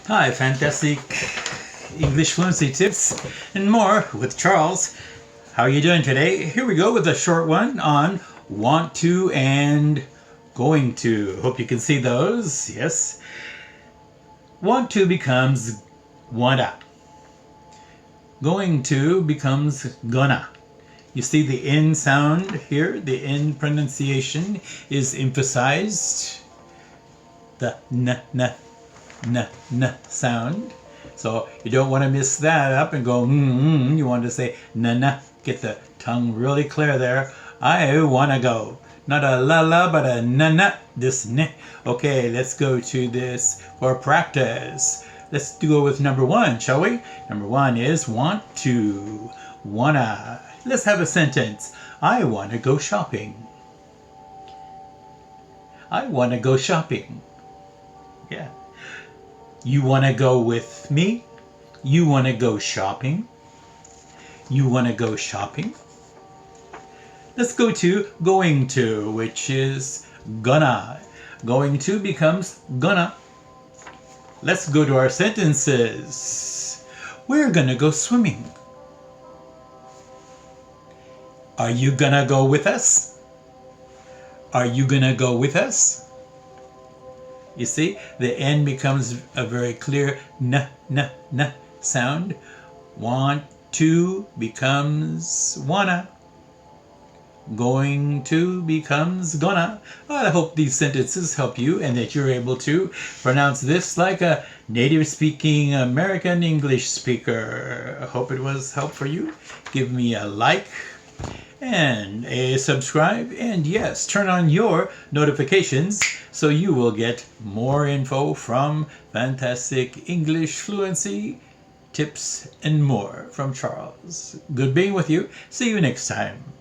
Hi, fantastic English fluency tips and more with Charles. How are you doing today? Here we go with a short one on want to and going to. Hope you can see those. Yes. Want to becomes wanna. Going to becomes gonna. You see the N sound here? The N pronunciation is emphasized. The n sound. So you don't want to miss that up and go You want to say na. Get the tongue really clear there. I want to go. Not a la but a na. This ne. Okay, let's go to this for practice. Let's go with number one, shall we? Number one is want to. Wanna. Let's have a sentence. I want to go shopping. I want to go shopping. Yeah. You want to go with me? You want to go shopping? You want to go shopping? Let's go to going to, which is gonna. Going to becomes gonna. Let's go to our sentences. We're gonna go swimming. Are you gonna go with us? Are you gonna go with us? You see, the N becomes a very clear n sound. Want to becomes wanna. Going to becomes gonna. Well, I hope these sentences help you and that you're able to pronounce this like a native speaking American English speaker. I hope it was help for you. Give me a like and a subscribe, and yes, turn on your notifications so you will get more info from fantastic English fluency tips and more from Charles. Good being with you. See you next time.